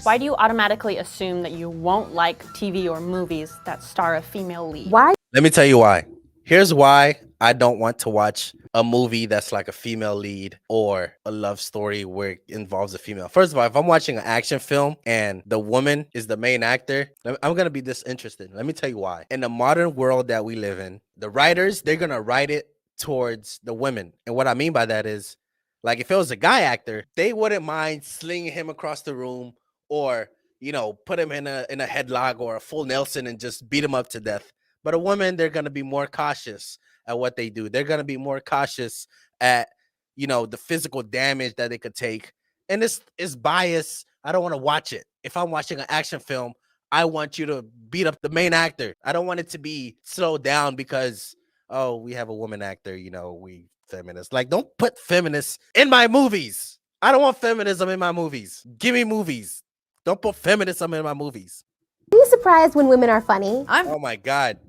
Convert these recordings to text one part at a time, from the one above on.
Why do you automatically assume that you won't like TV or movies that star a female lead? Why? Let me tell you why. Here's why I don't want to watch a movie that's like a female lead or a love story where it involves a female. First of all, if I'm watching an action film and the woman is the main actor, I'm going to be disinterested. Let me tell you why. In the modern world that we live in, the writers, they're going to write it towards the women. And what I mean by that is, like, if it was a guy actor, they wouldn't mind slinging him across the room or, you know, put him in a headlock or a full Nelson and just beat him up to death. But a woman, they're going to be more cautious at what they do. They're going to be more cautious at, you know, the physical damage that they could take. And this is bias. I don't want to watch it. If I'm watching an action film, I want you to beat up the main actor. I don't want it to be slowed down because, oh, we have a woman actor, you know, we feminists. Like, don't put feminists in my movies. I don't want feminism in my movies. Give me movies. Don't put feminism in my movies. Are you surprised when women are funny? Oh my God.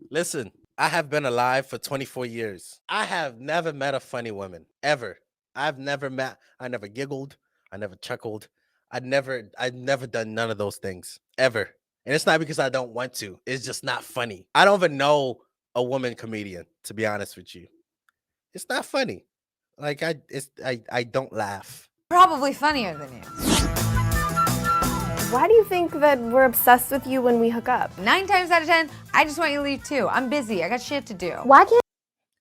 Listen, I have been alive for 24 years. I have never met a funny woman, ever. I never giggled. I never chuckled. I've never done none of those things, ever. And it's not because I don't want to. It's just not funny. I don't even know a woman comedian, to be honest with you. It's not funny. Like, I don't laugh. Probably funnier than you. Why do you think that we're obsessed with you when we hook up? 9 times out of 10, I just want you to leave too. I'm busy. I got shit to do. Why can't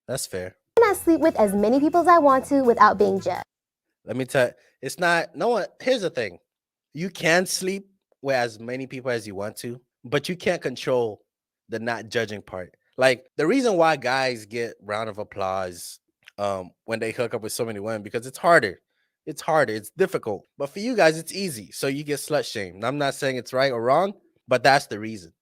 That's fair. I sleep with as many people as I want to without being judged? Let me tell you, it's not, no one, here's the thing. You can sleep with as many people as you want to, but you can't control the not judging part. Like, the reason why guys get round of applause when they hook up with so many women, because it's harder. It's harder. It's difficult. But for you guys, it's easy. So you get slut shamed. I'm not saying it's right or wrong, but that's the reason.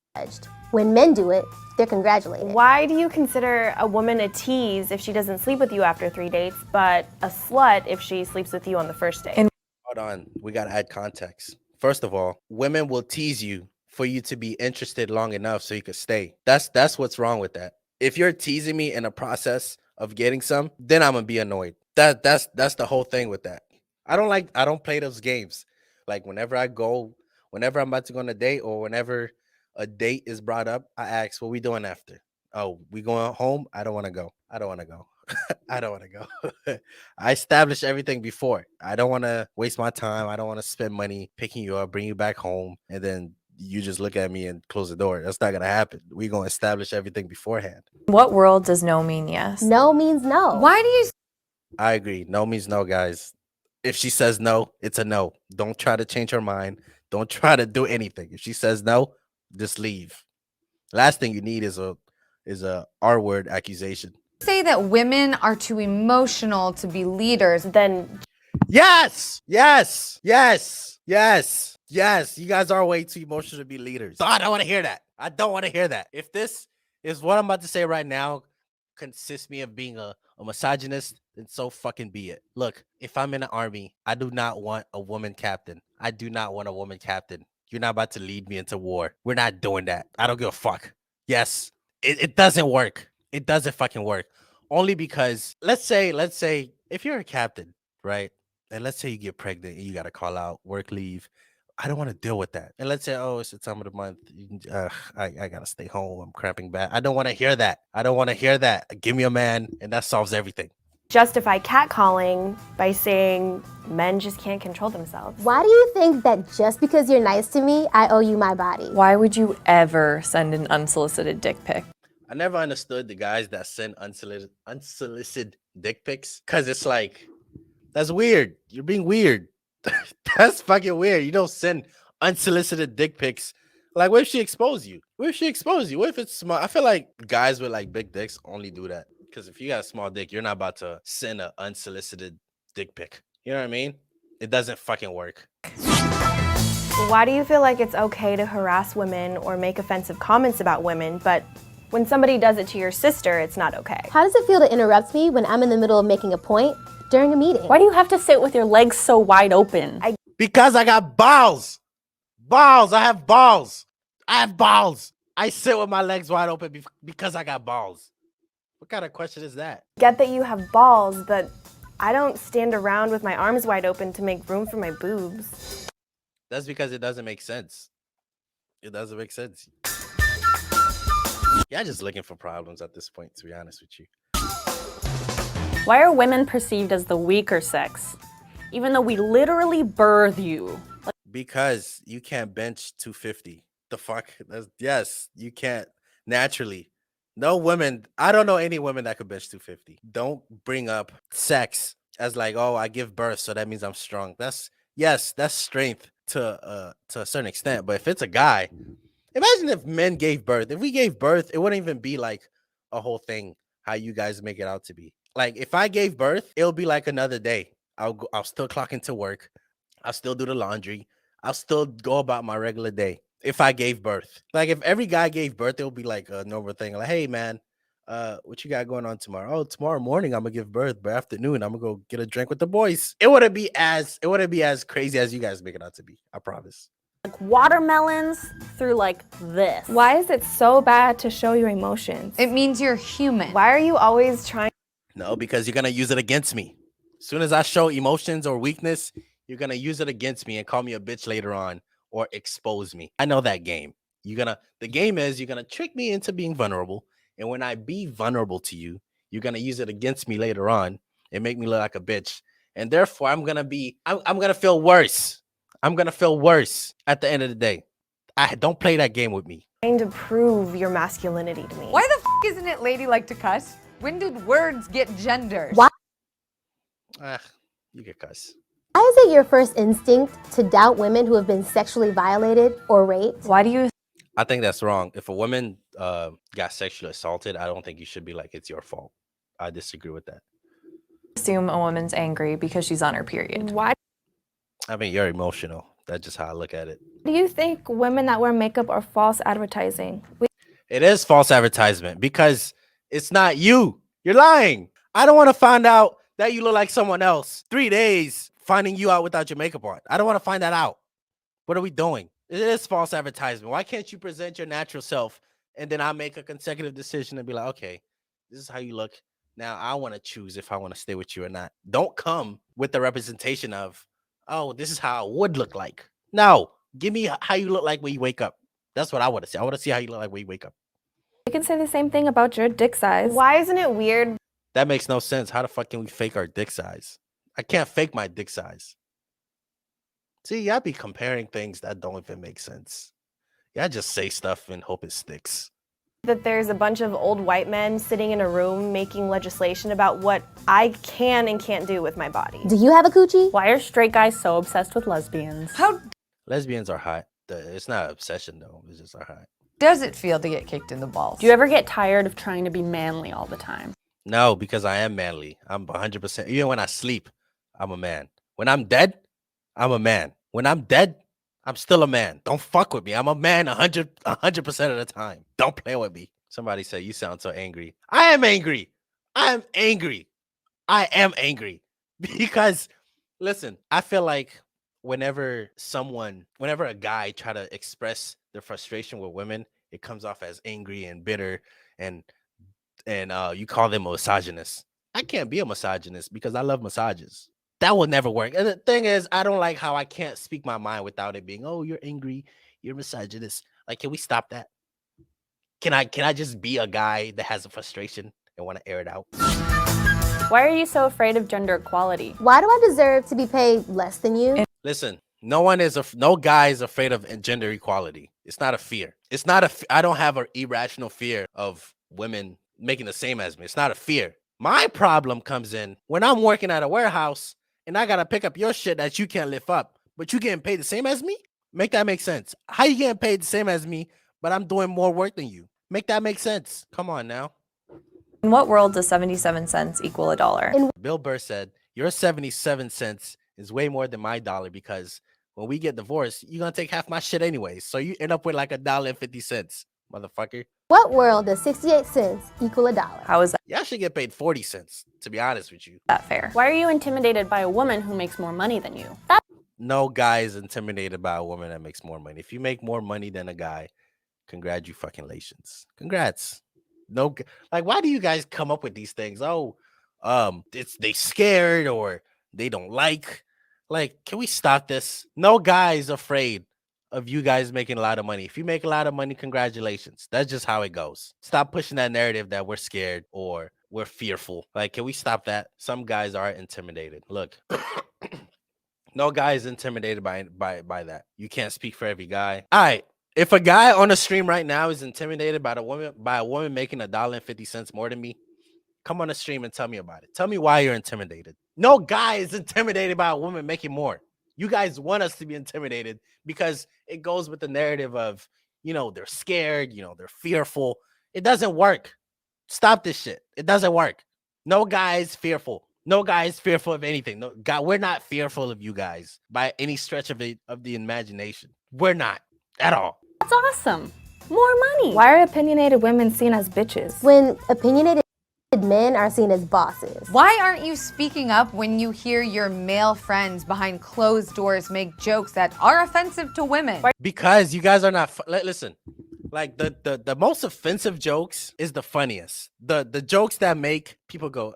When men do it, they're congratulated. Why do you consider a woman a tease if she doesn't sleep with you after 3 dates, but a slut if she sleeps with you on the first date? Hold on. We got to add context. First of all, women will tease you for you to be interested long enough so you could stay. That's what's wrong with that. If you're teasing me in a process of getting some, then I'm going to be annoyed. That's the whole thing with that. I don't play those games. Like, whenever I'm about to go on a date or whenever a date is brought up, I ask, what we doing after? Oh, we going home? I don't want to go. I don't want to go. I don't want to go. I establish everything before. I don't want to waste my time. I don't want to spend money picking you up, bring you back home, and then you just look at me and close the door. That's not going to happen. We're going to establish everything beforehand. What world does no mean yes? No means no. Why do you? I agree. No means no, guys. If she says no, it's a no. Don't try to change her mind. Don't try to do anything. If she says no, just leave. Last thing you need is a R-word accusation. Say that women are too emotional to be leaders. Then Yes. You guys are way too emotional to be leaders. So I don't want to hear that. I don't want to hear that. If this is what I'm about to say right now consists me of being a misogynist, then so fucking be it. Look, if I'm in the army, I do not want a woman captain. I do not want a woman captain. You're not about to lead me into war. We're not doing that. I don't give a fuck. Yes, it doesn't work. It doesn't fucking work. Only because, let's say if you're a captain, right? And let's say you get pregnant and you got to call out work leave. I don't want to deal with that. And let's say, oh, it's the time of the month. I got to stay home. I'm cramping bad. I don't want to hear that. I don't want to hear that. Give me a man and that solves everything. justify catcalling by saying men just can't control themselves. Why do you think that just because you're nice to me, I owe you my body? Why would you ever send an unsolicited dick pic? I never understood the guys that send unsolicited dick pics, because it's like, that's weird. You're being weird. That's fucking weird. You don't send unsolicited dick pics. Like, what if she exposed you? What if it's small? I feel like guys with like big dicks only do that. Because if you got a small dick, you're not about to send an unsolicited dick pic. You know what I mean? It doesn't fucking work. Why do you feel like it's okay to harass women or make offensive comments about women, but when somebody does it to your sister, it's not okay? How does it feel to interrupt me when I'm in the middle of making a point during a meeting? Why do you have to sit with your legs so wide open? Because I got balls. Balls. I have balls. I sit with my legs wide open because I got balls. What kind of question is that? Get that you have balls, but I don't stand around with my arms wide open to make room for my boobs. That's because it doesn't make sense. It doesn't make sense. Yeah, just looking for problems at this point, to be honest with you. Why are women perceived as the weaker sex, even though we literally birth you? Because you can't bench 250. The fuck? Yes, you can't naturally. No women, I don't know any women that could bench 250. Don't bring up sex as like, oh, I give birth, so that means I'm strong. Yes, that's strength to a certain extent. But if it's a guy, imagine if men gave birth. If we gave birth, it wouldn't even be like a whole thing how you guys make it out to be. Like if I gave birth, it'll be like another day. I'll still clock into work. I'll still do the laundry. I'll still go about my regular day if I gave birth. Like if every guy gave birth, it'll be like a normal thing. Like, hey man, what you got going on tomorrow? Oh, tomorrow morning I'm gonna give birth, but afternoon I'm gonna go get a drink with the boys. It wouldn't be as crazy as you guys make it out to be. I promise. Like watermelons through like this. Why is it so bad to show your emotions? It means you're human. Why are you always trying? No, because you're gonna use it against me. As soon as I show emotions or weakness, you're gonna use it against me and call me a bitch later on or expose me. I know that game. The game is you're gonna trick me into being vulnerable, and when I be vulnerable to you, you're gonna use it against me later on and make me look like a bitch. And therefore, I'm gonna feel worse. I'm gonna feel worse at the end of the day. I don't play that game with me. To prove your masculinity to me. Why the f isn't it ladylike to cuss? When did words get gendered? Why? You get cuss. Why is it your first instinct to doubt women who have been sexually violated or raped? Why do you I think that's wrong. If a woman got sexually assaulted, I don't think you should be like, it's your fault. I disagree with that. assume a woman's angry because she's on her period? Why I mean, you're emotional. That's just how I look at it. do you think women that wear makeup are false advertising? It is false advertisement because it's not you. You're lying. I don't want to find out that you look like someone else 3 days finding you out without your makeup on. I don't want to find that out. What are we doing? It is false advertisement. Why can't you present your natural self and then I make a consecutive decision and be like, okay, this is how you look. Now I want to choose if I want to stay with you or not. Don't come with the representation of, oh, this is how I would look like. No, give me how you look like when you wake up. That's what I want to see. I want to see how you look like when you wake up. You can say the same thing about your dick size. Why isn't it weird? That makes no sense. How the fuck can we fake our dick size? I can't fake my dick size. See, y'all be comparing things that don't even make sense. Y'all just say stuff and hope it sticks. That there's a bunch of old white men sitting in a room making legislation about what I can and can't do with my body. Do you have a coochie? Why are straight guys so obsessed with lesbians? How Lesbians are hot. It's not an obsession though. It's just are hot. does it feel to get kicked in the balls? Do you ever get tired of trying to be manly all the time? No, because I am manly. I'm 100%. Even when I sleep, I'm a man. When I'm dead, I'm a man. When I'm dead, I'm still a man. Don't fuck with me. I'm a man 100% of the time. Don't play with me. Somebody said, you sound so angry. I am angry. I am angry. I am angry. Because, listen, I feel like whenever a guy try to express their frustration with women, it comes off as angry and bitter and you call them a misogynist. I can't be a misogynist because I love massages. That will never work. And the thing is, I don't like how I can't speak my mind without it being, oh, you're angry, you're misogynist. Like, can we stop that? Can I just be a guy that has a frustration and want to air it out? Why are you so afraid of gender equality? Why do I deserve to be paid less than you? Listen, no guy is afraid of gender equality. It's not a fear. I don't have an irrational fear of women making the same as me. It's not a fear. My problem comes in when I'm working at a warehouse and I gotta pick up your shit that you can't lift up, but you getting paid the same as me? Make that make sense. How you getting paid the same as me, but I'm doing more work than you? Make that make sense. Come on now. In what world does 77 cents equal $1? Bill Burr said, your 77 cents is way more than my dollar because when we get divorced, you're gonna take half my shit anyways. So you end up with like $1.50, motherfucker. What world does 68 cents equal $1? How is Y'all should get paid 40 cents, to be honest with you. that fair? Why are you intimidated by a woman who makes more money than you? No guy is intimidated by a woman that makes more money. If you make more money than a guy, congratulations. Congrats. No, like, why do you guys come up with these things? Oh, they scared or they don't like. Like, can we stop this? No guy's afraid of you guys making a lot of money. If you make a lot of money, congratulations. That's just how it goes. Stop pushing that narrative that we're scared or we're fearful. Like, can we stop that? Some guys are intimidated. Look, no guy is intimidated by that. You can't speak for every guy. All right. If a guy on the stream right now is intimidated by a woman making $1.50 more than me, come on the stream and tell me about it. Tell me why you're intimidated. No guy is intimidated by a woman making more. You guys want us to be intimidated because it goes with the narrative of, they're scared, they're fearful. It doesn't work. Stop this shit. It doesn't work. No guy is fearful. No guy is fearful of anything. No guy, we're not fearful of you guys by any stretch of the imagination. We're not at all. That's awesome. More money. Why are opinionated women seen as bitches? When opinionated men are seen as bosses. Why aren't you speaking up when you hear your male friends behind closed doors make jokes that are offensive to women? Because you guys are not listen. Like the most offensive jokes is the funniest. The jokes that make people go,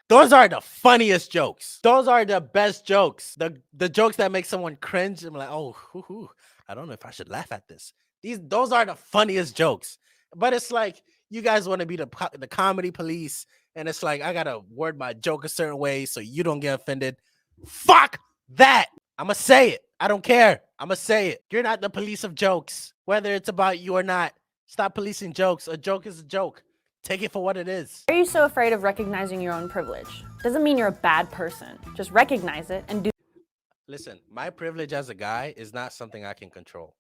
those are the funniest jokes. Those are the best jokes. The jokes that make someone cringe. I'm like, oh, I don't know if I should laugh at this. Those are the funniest jokes. But it's like you guys want to be the comedy police, and it's like I gotta word my joke a certain way so you don't get offended. Fuck that. I'ma say it. I don't care. I'ma say it. You're not the police of jokes, whether it's about you or not. Stop policing jokes. A joke is a joke. Take it for what it is. Why are you so afraid of recognizing your own privilege? Doesn't mean you're a bad person. Just recognize it and do. Listen, my privilege as a guy is not something I can control.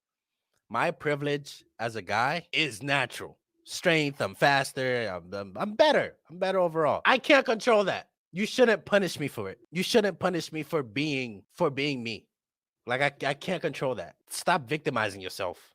My privilege as a guy is natural. Strength, I'm faster, I'm better. I'm better overall. I can't control that. You shouldn't punish me for it. You shouldn't punish me for being me. Like I can't control that. Stop victimizing yourself.